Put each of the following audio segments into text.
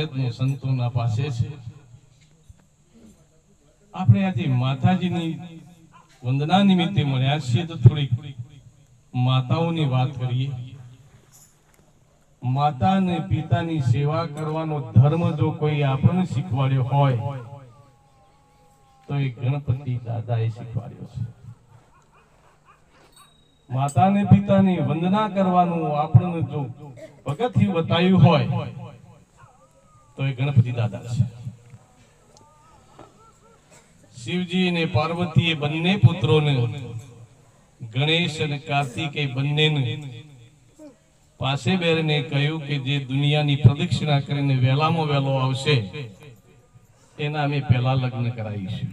પ્રયત્નો સંતોના પાસે છે. આપણે આજે માતાજીની વંદના નિમિત્તે મળ્યા છીએ તો થોડીક માતાઓની વાત કરીએ. માતા અને પિતાની સેવા કરવાનો ધર્મ જો કોઈ આપણને શીખવાડ્યો હોય તો એ ગણપતિ દાદાએ શીખવાડ્યો છે. માતા અને પિતાની વંદના કરવાનું આપણને જો પગથિયું બતાવ્યું હોય તો એ ગણપતિ દાદા છે. શિવજી અને પાર્વતીએ બંને પુત્રોને ગણેશ અને કાર્તિકે બંનેને પાસે બેરીને કહ્યું કે જે દુનિયાની પ્રદક્ષિણા કરીને વહેલામાં વહેલો આવશે એના અમે પહેલા લગ્ન કરાવીશું.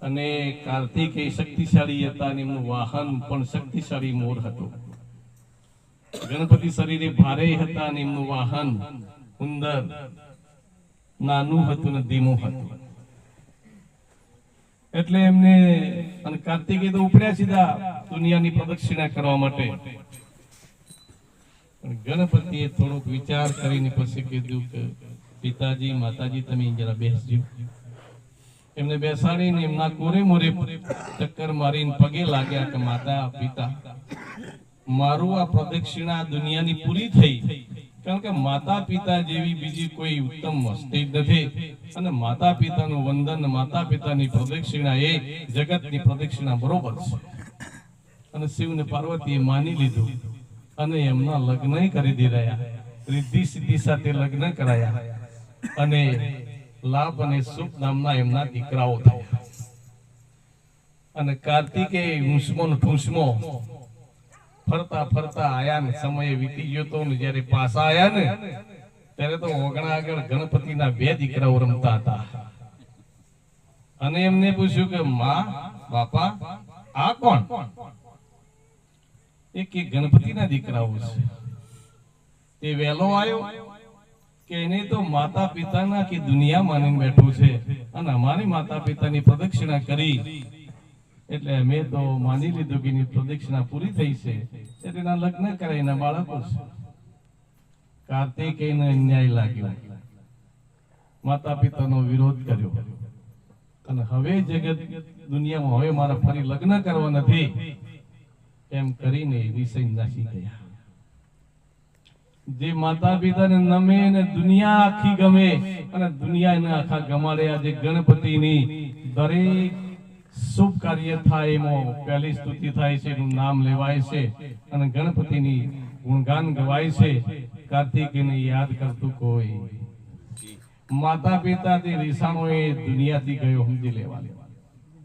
અને કાર્તિકે શક્તિશાળી હતા અને એમનું વાહન પણ શક્તિશાળી મોર હતો. ગણપતિ શરીરે ભારે હતા અને એમનું વાહન સુંદર નાનું હતું ને ધીમું હતું. એટલે એમને અને કાર્તિકે તો ઉપડ્યા સીધા દુનિયાની પ્રદક્ષિણા કરવા માટે. ગણપતિએ થોડોક વિચાર કરીને પછી કીધું કે પિતાજી માતાજી તમે જરા બેસજો. એમને બેસાડીને એમના કોરે મોરે ચક્કર મારીને પગે લાગ્યા કે માતા પિતા મારું આ પ્રદક્ષિણા દુનિયાની પૂરી થઈ. કારણ કે માતા પિતા જેવી બીજી કોઈ ઉત્તમ વસ્તી નથી. અને માતા પિતાનું વંદન માતા પિતાની પ્રદક્ષિણા એ જગતની પ્રદક્ષિણા બરોબર છે. અને શિવ ને પાર્વતીએ માની લીધું અને એમના લગ્ન કરી દીધા. રિદ્ધિ સિદ્ધિ સાથે લગ્ન કરાયા અને લાભ અને સુખ નામના એમના દીકરાઓ થયા. અને કાર્તિકે ઊંસમો ને ઠૂંસમો ફરતા ફરતા આયા ને સમય વીતી ગયો તો ને જયારે પાછા આયા ને ત્યારે તો ઓગણા આગળ ગણપતિના બે દીકરાઓ રમતા હતા. અને એમને પૂછ્યું કે માં બાપા આ કોણ? એક ગણપતિના દીકરાઓ છે. તે વહેલો આવ્યો કે એને તો માતા પિતાના કે દુનિયા માનીને બેઠો છે અને અમારી માતા પિતાની પ્રદક્ષિણા કરી એટલે અમે તો માની લીધું કે એની પ્રદક્ષિણા પૂરી થઈ છે એટલે એના લગ્ન કરે એના બાળકો છે. કાર્તિકેયને અન્યાય લાગ્યો, માતા પિતાનો વિરોધ કર્યો અને હવે જગત દુનિયામાં હવે મારા ફરી લગ્ન કરવા નથી એમ કરીને વિષય નાસી ગયા. જે માતા પિતાને નમે ને દુનિયા આખી ગમે અને દુનિયાને આખા ગમાડે. આજે ગણપતિની દરેક શુભ કાર્ય થાય એમાં પહેલી સ્તુતિ થાય છે, એનું નામ લેવાય છે અને ગણપતિની ગુણગાન ગવાય છે. કાર્તિકને યાદ કરતું કોઈ માતા પિતાથી રીસાણો એ દુનિયાથી ગયો સમજી લેવાનું.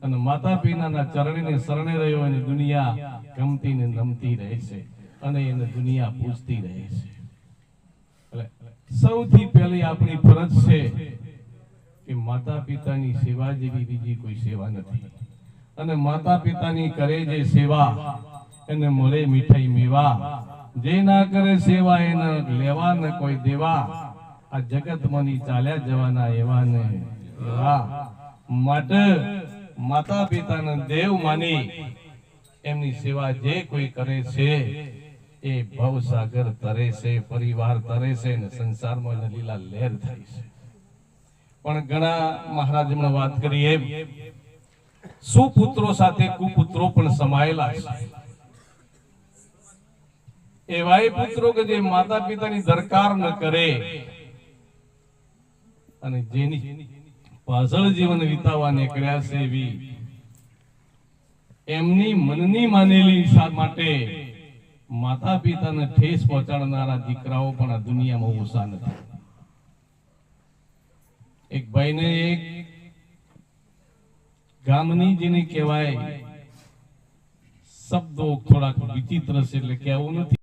અને માતા પિતાના ચરણે શરણે રહ્યો અને દુનિયા ગમતી ને નમતી રહે છે અને એને દુનિયા પૂજતી રહે છે. સૌથી પહેલી આપણી ફરજ છે કે માતા પિતાની સેવા જેવી બીજી કોઈ સેવા નથી. અને માતા પિતાની કરે જે સેવા એને મળે મીઠાઈ મેવા. જે ના કરે સેવા એને લેવા ને કોઈ દેવા. આ જગતમાંની ચાલ્યા જવાના એવા ને એવા. માટે માતા પિતાને દેવ માની એમની સેવા જે કોઈ કરે છે એ ભવસાગર તરે છે, પરિવાર તરે છે ને સંસારમાં લીલા લહેર થાય છે. પણ ઘણા મહારાજ એમણે વાત કરી એમ સુપુત્રો સાથે કુપુત્રો પણ સમાયેલા છે. એવા પુત્રો કે જે માતા પિતાની દરકાર ન કરે અને જેની પાછળ જીવન વિતાવવા નીકળ્યા છે એવી એમની મનની માનેલી માટે માતા પિતાને ઠેસ પહોંચાડનારા દીકરાઓ પણ આ દુનિયામાં ઓછા નથી. એક ભાઈને એક ગામની જેને કહેવાય શબ્દો થોડાક વિચિત્ર છે એટલે કહેવું નથી.